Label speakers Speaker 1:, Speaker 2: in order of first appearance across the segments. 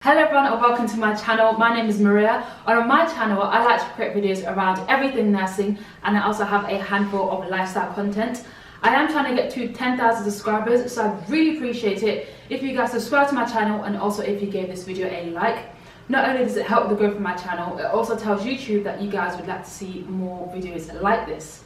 Speaker 1: Hello everyone and welcome to my channel. My name is Maria, and on my channel I like to create videos around everything nursing, and I also have a handful of lifestyle content. I am trying to get to 10,000 subscribers, so I'd really appreciate it if you guys subscribe to my channel and also if you gave this video a like. Not only does it help the growth of my channel, it also tells YouTube that you guys would like to see more videos like this.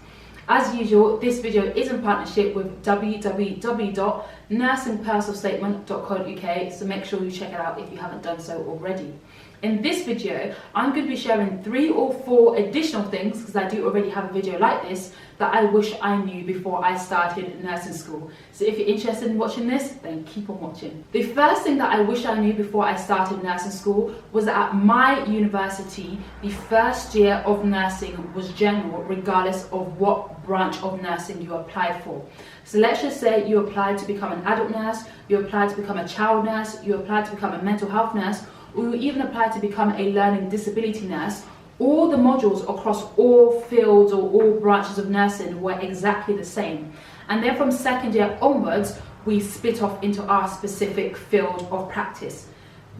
Speaker 1: As usual, this video is in partnership with www.nursingpersonalstatement.co.uk, so make sure you check it out if you haven't done so already. In this video, I'm going to be sharing 3 or 4 additional things, because I do already have a video like this, that I wish I knew before I started nursing school. So if you're interested in watching this, then keep on watching. The first thing that I wish I knew before I started nursing school was that at my university, the first year of nursing was general, regardless of what branch of nursing you applied for. So let's just say you applied to become an adult nurse, you applied to become a child nurse, you applied to become a mental health nurse, or you even applied to become a learning disability nurse. All the modules across all fields or all branches of nursing were exactly the same. And then from second year onwards, we split off into our specific field of practice.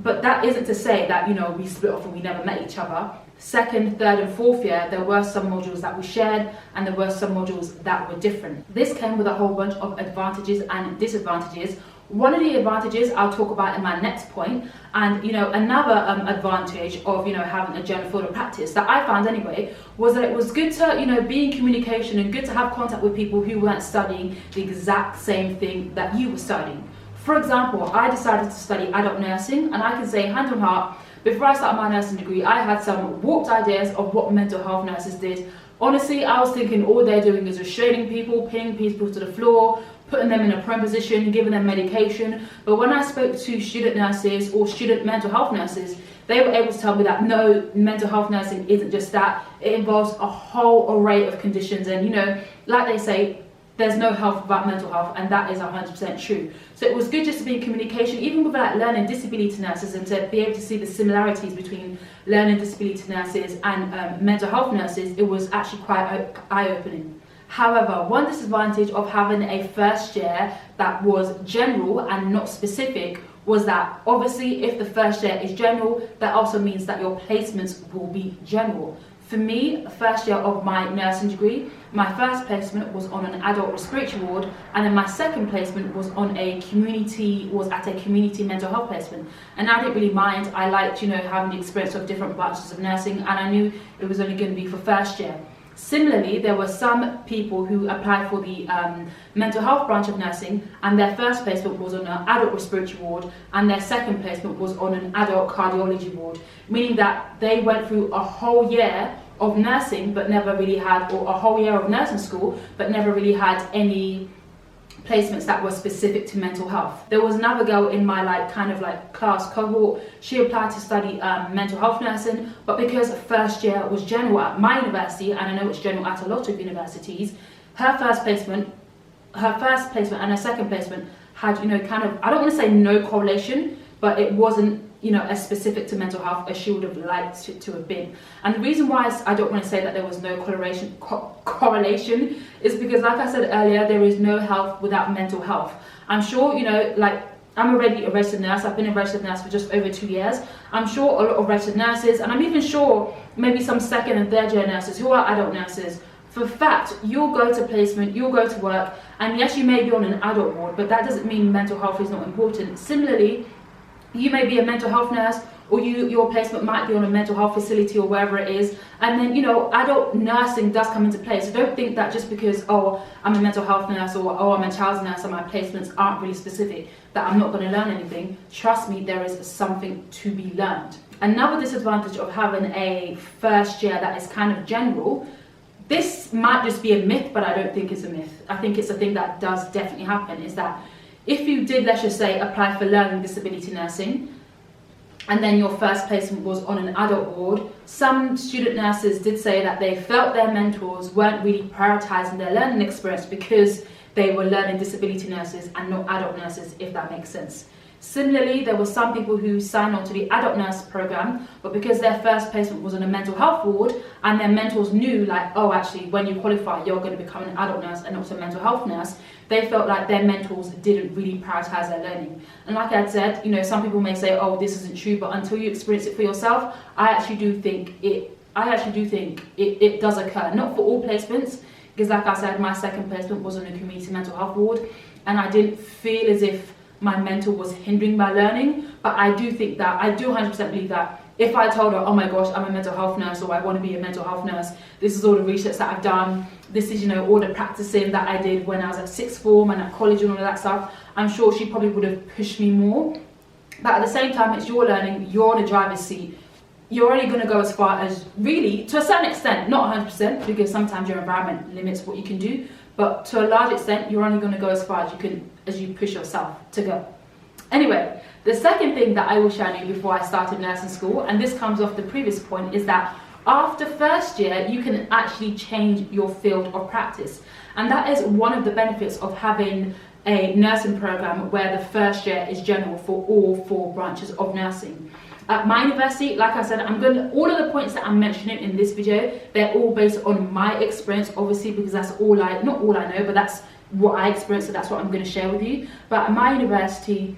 Speaker 1: But that isn't to say that, we split off and we never met each other. Second, third and fourth year, there were some modules that we shared and there were some modules that were different. This came with a whole bunch of advantages and disadvantages. One of the advantages I'll talk about in my next point, and another advantage of having a general field of practice that I found anyway, was that it was good to be in communication and good to have contact with people who weren't studying the exact same thing that you were studying. For example, I decided to study adult nursing, and I can say hand on heart, before I started my nursing degree, I had some warped ideas of what mental health nurses did. Honestly, I was thinking all they're doing is restraining people, pinning people to the floor, putting them in a prone position, giving them medication. But when I spoke to student nurses or student mental health nurses, they were able to tell me that no, mental health nursing isn't just that. It involves a whole array of conditions, and like they say, there's no health without mental health, and that is 100% true. So it was good just to be in communication, even with learning disability nurses, and to be able to see the similarities between learning disability nurses and mental health nurses. It was actually quite eye-opening. However, one disadvantage of having a first year that was general and not specific was that obviously if the first year is general, that also means that your placements will be general. For me, first year of my nursing degree, my first placement was on an adult respiratory ward, and then my second placement was at a community mental health placement. And I didn't really mind. I liked, having the experience of different branches of nursing, and I knew it was only going to be for first year. Similarly, there were some people who applied for the mental health branch of nursing, and their first placement was on an adult respiratory ward, and their second placement was on an adult cardiology ward, meaning that they went through a whole year of nursing but never really had, or a whole year of nursing school but never really had any placements that were specific to mental health. There was another girl in my class cohort. She applied to study mental health nursing, but because first year was general at my university, and I know it's general at a lot of universities, her first placement and her second placement had I don't want to say no correlation, but it wasn't as specific to mental health as she would have liked to have been. And the reason why I don't want to say that there was no correlation is because, like I said earlier, there is no health without mental health. I'm sure, I'm already a registered nurse. I've been a registered nurse for just over 2 years. I'm sure a lot of registered nurses, and I'm even sure maybe some second and third year nurses who are adult nurses, for a fact, you'll go to placement, you'll go to work, and yes, you may be on an adult ward, but that doesn't mean mental health is not important. Similarly, you may be a mental health nurse, or your placement might be on a mental health facility or wherever it is, and then adult nursing does come into play. So don't think that just because I'm a mental health nurse, or I'm a child's nurse and my placements aren't really specific, that I'm not going to learn anything. Trust me, there is something to be learned. Another disadvantage of having a first year that is kind of general, this might just be a myth, but I don't think it's a myth. I think it's a thing that does definitely happen, is that if you did, let's just say, apply for learning disability nursing, and then your first placement was on an adult ward, some student nurses did say that they felt their mentors weren't really prioritizing their learning experience because they were learning disability nurses and not adult nurses, if that makes sense. Similarly, there were some people who signed on to the adult nurse program, but because their first placement was on a mental health ward, and their mentors knew actually when you qualify, you're going to become an adult nurse and not a mental health nurse, they felt like their mentors didn't really prioritize their learning. And like I had said, you know, some people may say, oh, this isn't true, but until you experience it for yourself, I actually do think it does occur. Not for all placements, because like I said, my second placement was on a community mental health ward, and I didn't feel as if my mentor was hindering my learning. But I do 100% believe that if I told her, oh my gosh, I'm a mental health nurse, or I want to be a mental health nurse, this is all the research that I've done, this is, you know, all the practicing that I did when I was at sixth form and at college and all of that stuff, I'm sure she probably would have pushed me more. But at the same time, it's your learning, you're on the driver's seat. You're only going to go as far as, really, to a certain extent, not 100%, because sometimes your environment limits what you can do, but to a large extent, you're only going to go as far as you push yourself to go. Anyway, the second thing that I wish I knew before I started nursing school, and this comes off the previous point, is that after first year, you can actually change your field of practice. And that is one of the benefits of having a nursing program where the first year is general for all 4 branches of nursing. At my university, like I said, all of the points that I'm mentioning in this video, they're all based on my experience, obviously, because that's not all I know, but that's what I experienced, so that's what I'm going to share with you. But at my university,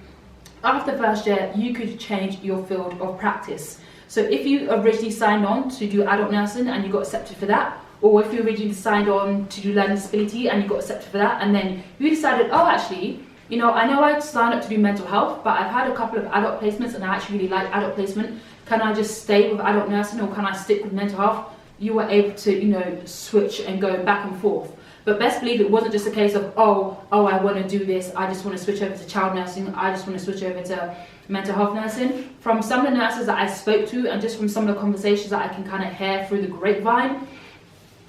Speaker 1: after first year, you could change your field of practice. So if you originally signed on to do adult nursing and you got accepted for that, or if you originally signed on to do learning disability and you got accepted for that, and then you decided, oh, actually, you know, I know I signed up to do mental health, but I've had a couple of adult placements and I actually really like adult placement. Can I just stay with adult nursing, or can I stick with mental health? You were able to, you know, switch and go back and forth. But best believe it wasn't just a case of, oh, I want to do this, I just want to switch over to child nursing, I just want to switch over to mental health nursing. From some of the nurses that I spoke to, and just from some of the conversations that I can kind of hear through the grapevine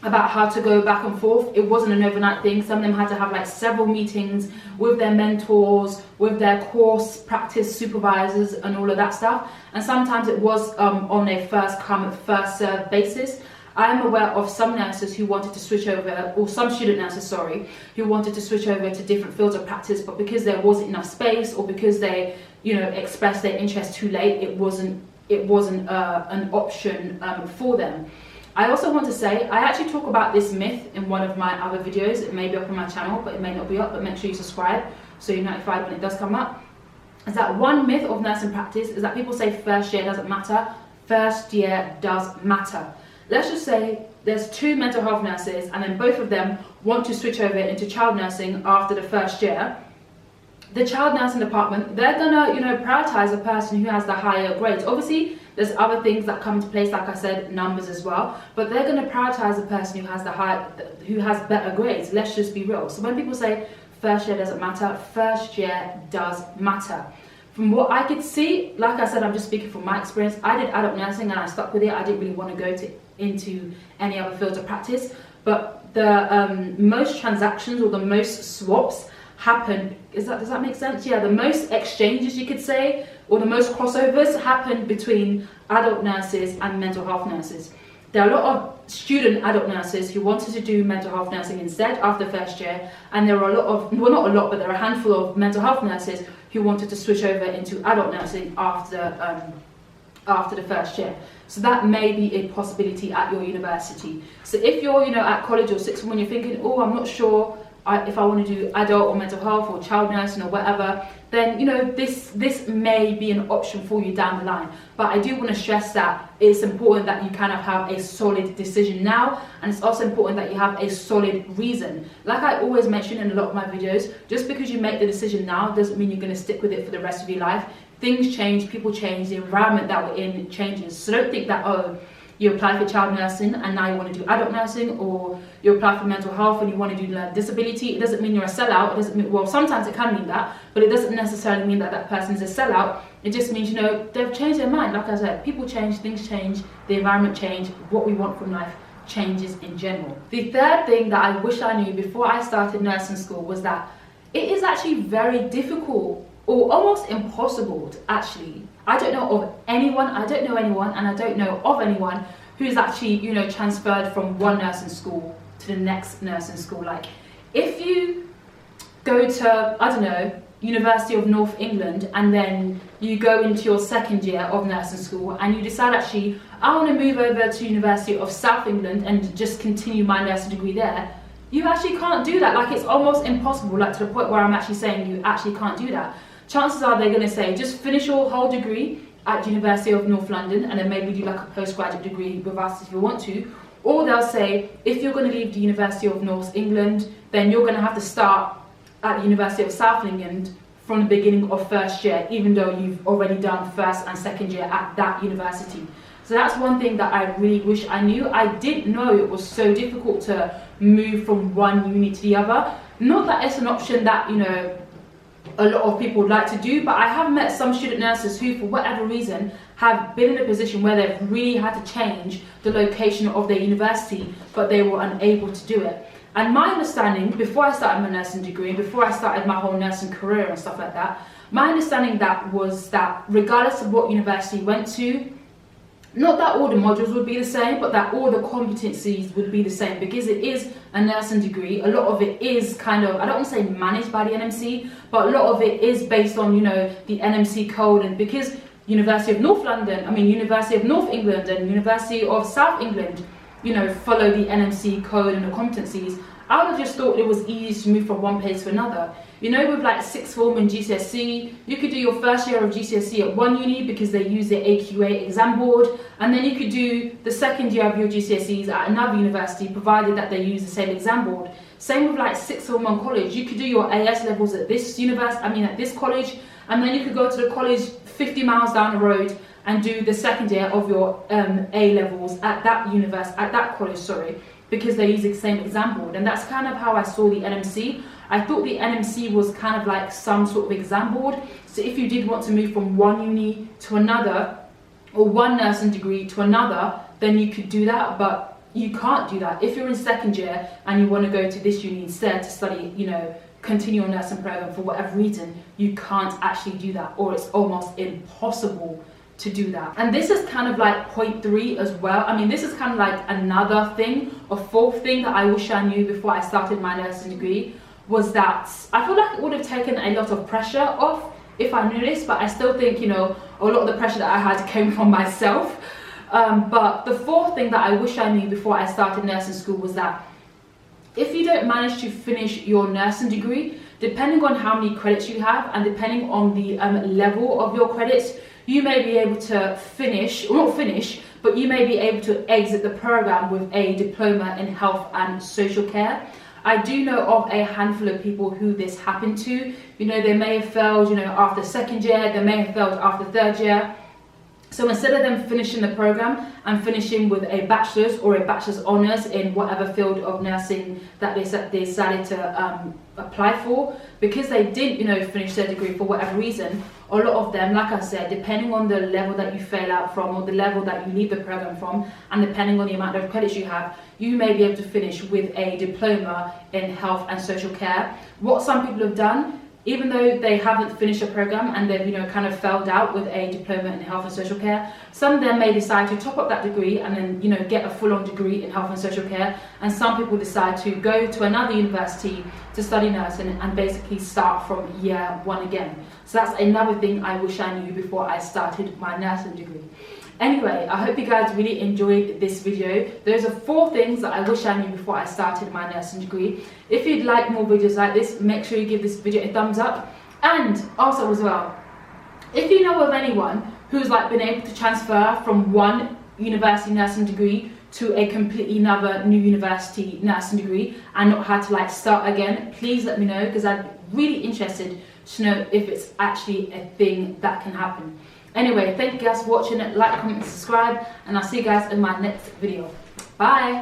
Speaker 1: about how to go back and forth, it wasn't an overnight thing. Some of them had to have like several meetings with their mentors, with their course practice supervisors and all of that stuff. And sometimes it was on a first come, first served basis. I am aware of some nurses who wanted to switch over, or some student nurses, sorry, who wanted to switch over to different fields of practice, but because there wasn't enough space, or because they, you know, expressed their interest too late, it wasn't an option for them. I also want to say, I actually talk about this myth in one of my other videos. It may be up on my channel, but it may not be up, but make sure you subscribe so you're notified when it does come up. Is that one myth of nursing practice is that people say first year doesn't matter. First year does matter. Let's just say there's 2 mental health nurses and then both of them want to switch over into child nursing after the first year. The child nursing department, they're gonna, you know, prioritize a person who has the higher grades. Obviously, there's other things that come into place, like I said, numbers as well, but they're gonna prioritize the person who has better grades. Let's just be real. So when people say first year doesn't matter, first year does matter. From what I could see, like I said, I'm just speaking from my experience. I did adult nursing and I stuck with it. I didn't really want to go into any other fields of practice, but the most transactions or the most swaps happen, does that make sense? Yeah, the most exchanges, you could say, or the most crossovers happen between adult nurses and mental health nurses. There are a lot of student adult nurses who wanted to do mental health nursing instead after first year, and there are a lot of, well, not a lot, but there are a handful of mental health nurses who wanted to switch over into adult nursing after the first year. So that may be a possibility at your university. So if you're, you know, at college or sixth form and you're thinking, oh, I'm not sure if I want to do adult or mental health or child nursing or whatever, then, you know, this may be an option for you down the line. But I do want to stress that it's important that you kind of have a solid decision now, and it's also important that you have a solid reason. Like I always mention in a lot of my videos, just because you make the decision now doesn't mean you're going to stick with it for the rest of your life. Things change, people change, the environment that we're in changes. So don't think that, oh, you apply for child nursing and now you want to do adult nursing, or you apply for mental health and you want to do disability. It doesn't mean you're a sellout. It doesn't mean, well, sometimes it can mean that, but it doesn't necessarily mean that that person is a sellout. It just means, you know, they've changed their mind. Like I said, people change, things change, the environment change, what we want from life changes in general. The third thing that I wish I knew before I started nursing school was that it is actually very difficult or almost impossible to actually, I don't know anyone, and I don't know of anyone who's actually, you know, transferred from one nursing school to the next nursing school. Like, if you go to, I don't know, University of North England, and then you go into your second year of nursing school and you decide, actually, I want to move over to University of South England and just continue my nursing degree there, You actually can't do that. Like, it's almost impossible, like to the point where I'm actually saying you actually can't do that. Chances are they're going to say, just finish your whole degree at University of North London and then maybe do like a postgraduate degree with us if you want to. Or they'll say, if you're going to leave the University of North England, then you're going to have to start at the University of South England from the beginning of first year, even though you've already done first and second year at that university. So that's one thing that I really wish I knew. I didn't know it was so difficult to move from one uni to the other. Not that it's an option that, you know, a lot of people would like to do, but I have met some student nurses who, for whatever reason, have been in a position where they've really had to change the location of their university, but they were unable to do it. And my understanding, before I started my nursing degree, before I started my whole nursing career and stuff like that, my understanding that was that regardless of what university you went to, not that all the modules would be the same, but that all the competencies would be the same, because it is a nursing degree. A lot of it is kind of, I don't want to say managed by the NMC, but a lot of it is based on, you know, the NMC code. And because University of North England and University of South England, you know, follow the NMC code and the competencies, I would have just thought it was easy to move from one place to another. You know, with like sixth form and GCSE, you could do your first year of GCSE at one uni because they use the AQA exam board, and then you could do the second year of your GCSEs at another university, provided that they use the same exam board. Same with like sixth form on college. You could do your AS levels at this at this college, and then you could go to the college 50 miles down the road and do the second year of your A levels at that college, because they use the same exam board. And that's kind of how I saw the NMC. I thought the NMC was kind of like some sort of exam board. So if you did want to move from one uni to another, or one nursing degree to another, then you could do that, but you can't do that. If you're in second year and you want to go to this uni instead to study, you know, continue your nursing program for whatever reason, you can't actually do that, or it's almost impossible to do that. And this is kind of like point 3 as well. I mean, this is kind of like another thing, a fourth thing that I wish I knew before I started my nursing degree, was that I feel like it would have taken a lot of pressure off if I knew this, but I still think, you know, a lot of the pressure that I had came from myself. But the fourth thing that I wish I knew before I started nursing school was that if you don't manage to finish your nursing degree, depending on how many credits you have and depending on the level of your credits, you may be able to finish, or not finish, but you may be able to exit the program with a diploma in health and social care. I do know of a handful of people who this happened to. You know, they may have failed, you know, after second year, they may have failed after third year. So instead of them finishing the program and finishing with a bachelor's or a bachelor's honours in whatever field of nursing that they decided to apply for, because they didn't, you know, finish their degree for whatever reason, a lot of them, like I said, depending on the level that you fail out from or the level that you leave the program from, and depending on the amount of credits you have, you may be able to finish with a diploma in health and social care. What some people have done, even though they haven't finished a program and they've, you know, kind of failed out with a diploma in health and social care, some of them may decide to top up that degree and then, you know, get a full-on degree in health and social care. And some people decide to go to another university to study nursing and basically start from year 1 again. So that's another thing I wish I knew before I started my nursing degree. Anyway, I hope you guys really enjoyed this video. Those are 4 things that I wish I knew before I started my nursing degree. If you'd like more videos like this, make sure you give this video a thumbs up. And also as well, if you know of anyone who's like been able to transfer from one university nursing degree to a completely another new university nursing degree and not had to like start again, please let me know, because I'm really interested to know if it's actually a thing that can happen. Anyway, thank you guys for watching. Like, comment, subscribe, and I'll see you guys in my next video. Bye!